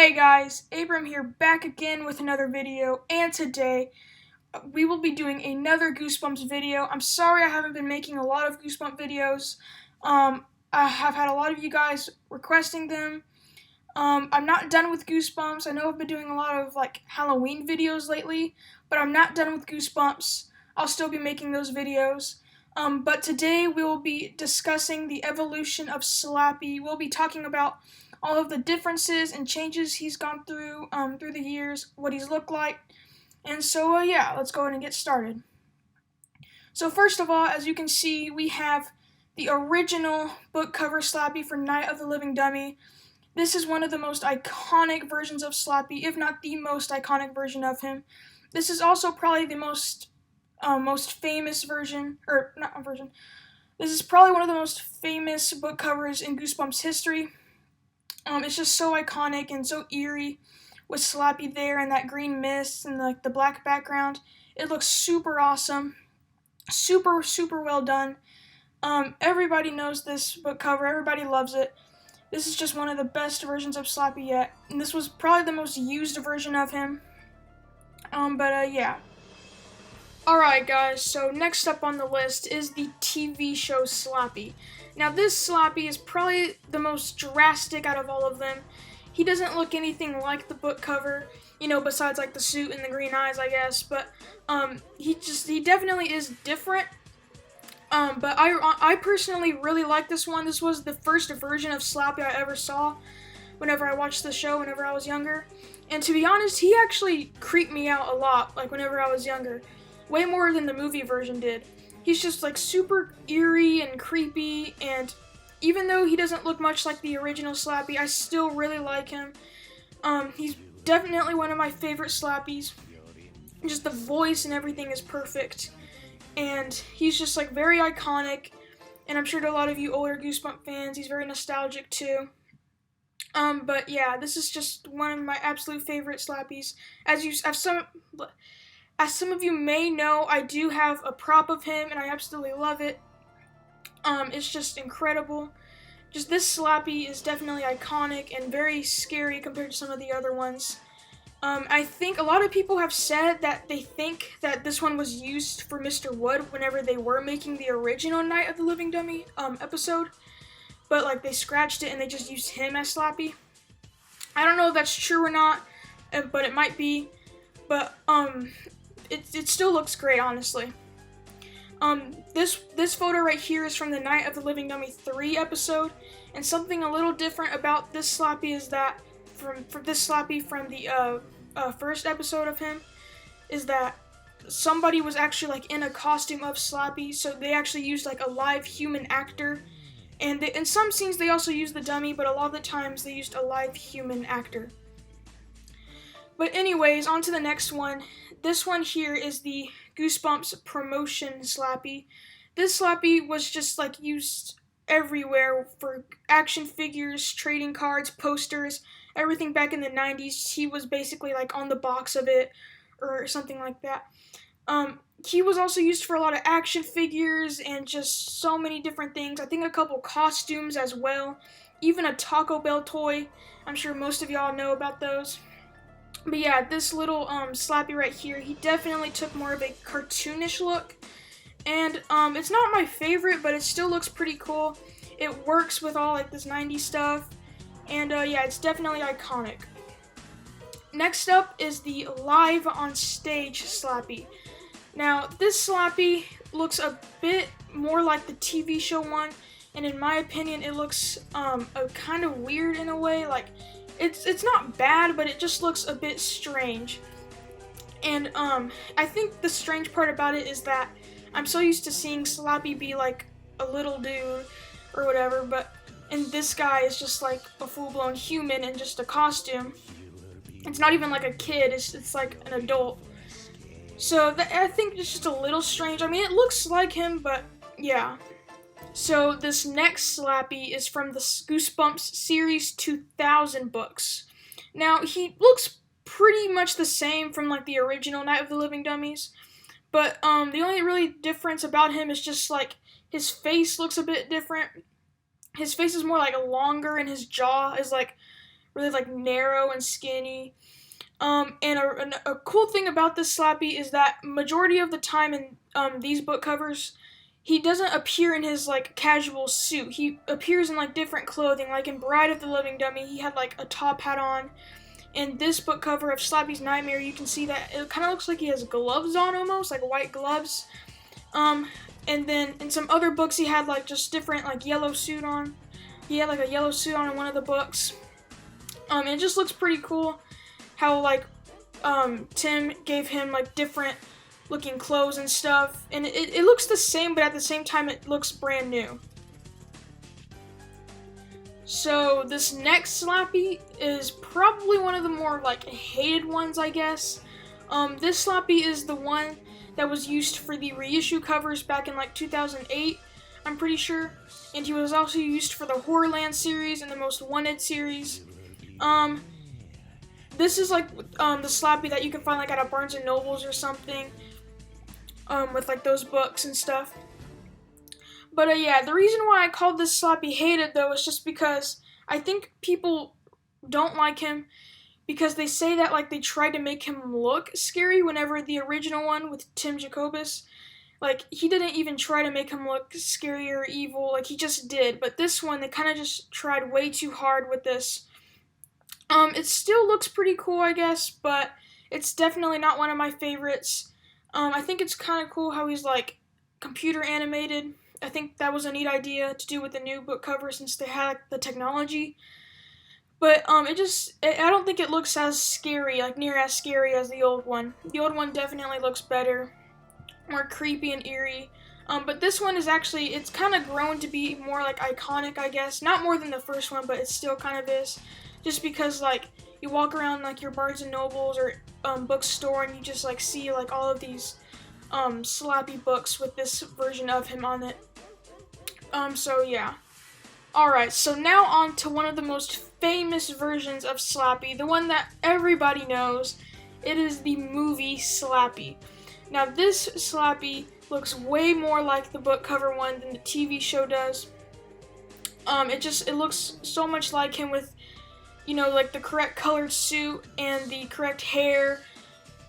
Hey guys, Abram here back again with another video, and today we will be doing another Goosebumps video. I'm sorry I haven't been making a lot of Goosebump videos. I have had a lot of you guys requesting them. I'm not done with Goosebumps. I know I've been doing a lot of Halloween videos lately, but I'm not done with Goosebumps. I'll still be making those videos. But today we will be discussing the evolution of Slappy. We'll be talking about all of the differences and changes he's gone through through the years, what he's looked like. And so, yeah, let's go ahead and get started. So first of all, as you can see, we have the original book cover Slappy for Night of the Living Dummy. This is one of the most iconic versions of Slappy, if not the most iconic version of him. This is also probably the most famous version, or not version. This is probably one of the most famous book covers in Goosebumps history. It's just so iconic and so eerie with Slappy there and that green mist and the black background. It looks super awesome. Super, super well done. Everybody knows this book cover. Everybody loves it. This is just one of the best versions of Slappy yet. And this was probably the most used version of him. Yeah. Alright guys, so next up on the list is the TV show Slappy. Now this Slappy is probably the most drastic out of all of them. He doesn't look anything like the book cover, besides the suit and the green eyes, I guess, but he definitely is different. But I personally really like this one. This was the first version of Slappy I ever saw whenever I watched the show whenever I was younger. And to be honest, he actually creeped me out a lot, whenever I was younger. Way more than the movie version did. He's just super eerie and creepy, and even though he doesn't look much like the original Slappy, I still really like him. He's definitely one of my favorite Slappies. Just the voice and everything is perfect. And he's just very iconic, and I'm sure to a lot of you older Goosebump fans, he's very nostalgic too. But yeah, this is just one of my absolute favorite Slappies. As some of you may know, I do have a prop of him, and I absolutely love it. It's just incredible. Just this Slappy is definitely iconic and very scary compared to some of the other ones. I think a lot of people have said that they think that this one was used for Mr. Wood whenever they were making the original Night of the Living Dummy episode. But they scratched it and they just used him as Slappy. I don't know if that's true or not, but it might be. But it still looks great, honestly. This photo right here is from the Night of the Living Dummy 3 episode, and something a little different about this Slappy is that from the first episode of him is that somebody was actually in a costume of Slappy, so they actually used a live human actor, and in some scenes they also used the dummy, but a lot of the times they used a live human actor. But anyways, on to the next one. This one here is the Goosebumps promotion Slappy. This Slappy was just used everywhere for action figures, trading cards, posters, everything back in the 90s. He was basically on the box of it or something like that. He was also used for a lot of action figures and just so many different things. I think a couple costumes as well. Even a Taco Bell toy. I'm sure most of y'all know about those. But yeah, this little Slappy right here, he definitely took more of a cartoonish look. And it's not my favorite, but it still looks pretty cool. It works with all this 90s stuff. And yeah, it's definitely iconic. Next up is the live on stage Slappy. Now, this Slappy looks a bit more like the TV show one. And in my opinion, it looks kind of weird in a way. It's not bad, but it just looks a bit strange. And I think the strange part about it is that I'm so used to seeing Slappy be a little dude or whatever, but this guy is just a full-blown human in just a costume. It's not even a kid, it's an adult. So I think it's just a little strange. I mean, it looks like him, but yeah. So this next Slappy is from the Goosebumps Series 2000 books. Now, he looks pretty much the same from the original Night of the Living Dummies, but the only really difference about him is just his face looks a bit different. His face is more longer and his jaw is really like narrow and skinny. And a cool thing about this Slappy is that majority of the time in these book covers, he doesn't appear in his like casual suit. He appears in like different clothing. Like in Bride of the Living Dummy, he had like a top hat on. In this book cover of Slappy's Nightmare, you can see that it kind of looks like he has gloves on almost, like white gloves. And then in some other books, he had like just different like yellow suit on. He had like a yellow suit on in one of the books. And it just looks pretty cool how like Tim gave him like different looking clothes and stuff. And it looks the same, but at the same time it looks brand new. So this next Slappy is probably one of the more like hated ones, I guess. This Slappy is the one that was used for the reissue covers back in like 2008, I'm pretty sure. And he was also used for the Horrorland series and the Most Wanted series. This is like the Slappy that you can find like at a Barnes and Nobles or something, with like those books and stuff. But yeah, the reason why I called this Slappy hated though is just because I think people don't like him because they say that like they tried to make him look scary whenever the original one with Tim Jacobus, like he didn't even try to make him look scary or evil, like he just did. But this one, they kind of just tried way too hard with this. It still looks pretty cool, I guess, but it's definitely not one of my favorites. I think it's kind of cool how he's like computer animated. I think that was a neat idea to do with the new book cover since they had the technology. But I don't think it looks as scary, like near as scary as the old one. The old one definitely looks better, more creepy and eerie. But this one is actually, it's kind of grown to be more like iconic, I guess. Not more than the first one, but it still kind of is. Just because like you walk around like your Barnes and Nobles or bookstore and you just like see like all of these Slappy books with this version of him on it. So yeah. Alright, so now on to one of the most famous versions of Slappy, the one that everybody knows. It is the movie Slappy. Now this Slappy looks way more like the book cover one than the TV show does. It looks so much like him with, you know, like the correct colored suit and the correct hair.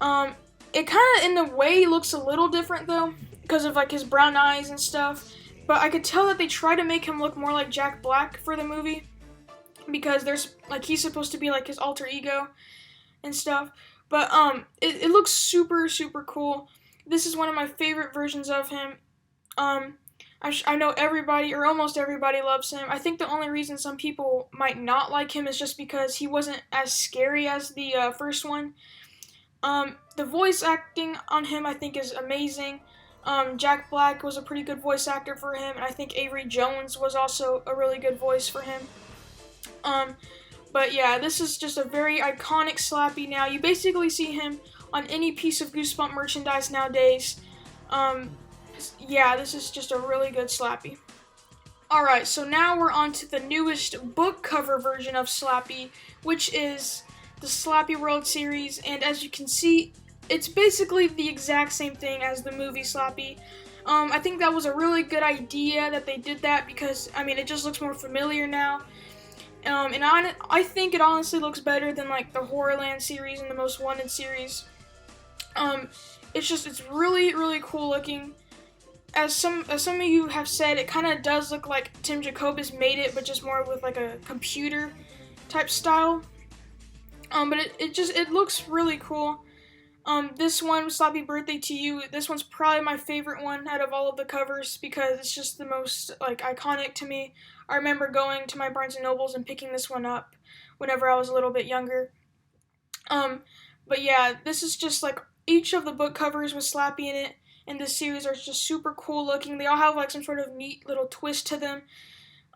It kind of in the way looks a little different though, because of like his brown eyes and stuff. But I could tell that they try to make him look more like Jack Black for the movie, because there's like he's supposed to be like his alter ego and stuff. But it looks super cool. This is one of my favorite versions of him. I know everybody or almost everybody loves him. I think the only reason some people might not like him is just because he wasn't as scary as the first one. The voice acting on him I think is amazing. Jack Black was a pretty good voice actor for him, and I think Avery Jones was also a really good voice for him. But yeah, this is just a very iconic Slappy now. You basically see him on any piece of Goosebump merchandise nowadays. Yeah, this is just a really good Slappy. Alright, so now we're on to the newest book cover version of Slappy, which is the Slappy World series, and as you can see, it's basically the exact same thing as the movie Slappy. I think that was a really good idea that they did that because, I mean, it just looks more familiar now. And I think it honestly looks better than, like, the Horrorland series and the Most Wanted series. It's really cool looking. As some of you have said, it kind of does look like Tim Jacobus made it, but just more with, like, a computer type style. But it looks really cool. This one, Slappy Birthday to You, this one's probably my favorite one out of all of the covers because it's just the most, like, iconic to me. I remember going to my Barnes & Nobles and picking this one up whenever I was a little bit younger. But yeah, this is just, like, each of the book covers with Slappy in it in this series are just super cool looking. They all have, like, some sort of neat little twist to them.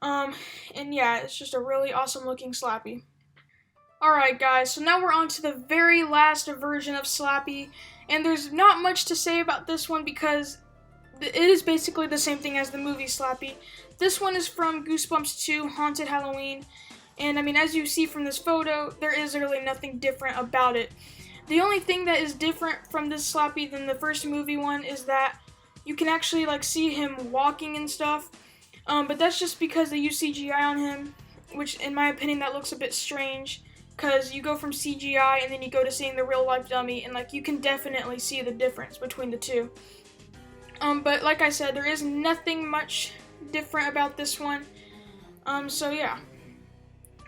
And yeah, it's just a really awesome looking Slappy. Alright guys, so now we're on to the very last version of Slappy, and there's not much to say about this one because it is basically the same thing as the movie Slappy. This one is from Goosebumps 2 Haunted Halloween, and I mean, as you see from this photo, there is really nothing different about it. The only thing that is different from this Slappy than the first movie one is that you can actually like see him walking and stuff, but that's just because they use CGI on him, which in my opinion that looks a bit strange. because you go from CGI and then you go to seeing the real life dummy, and like you can definitely see the difference between the two. But like I said, there is nothing much different about this one. So yeah.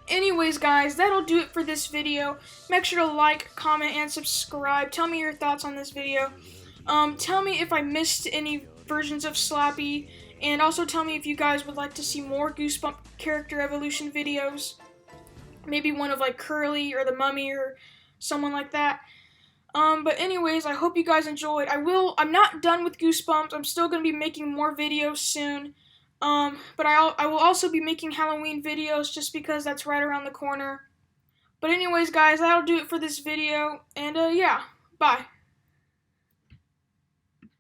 Anyways, guys, that'll do it for this video. Make sure to like, comment, and subscribe. Tell me your thoughts on this video. Tell me if I missed any versions of Slappy, and also tell me if you guys would like to see more Goosebump character evolution videos. Maybe one of like Curly or the Mummy or someone like that. But anyways, I hope you guys enjoyed. I'm not done with Goosebumps. I'm still going to be making more videos soon. But I will also be making Halloween videos just because that's right around the corner. But anyways, guys, that'll do it for this video. And, yeah, bye.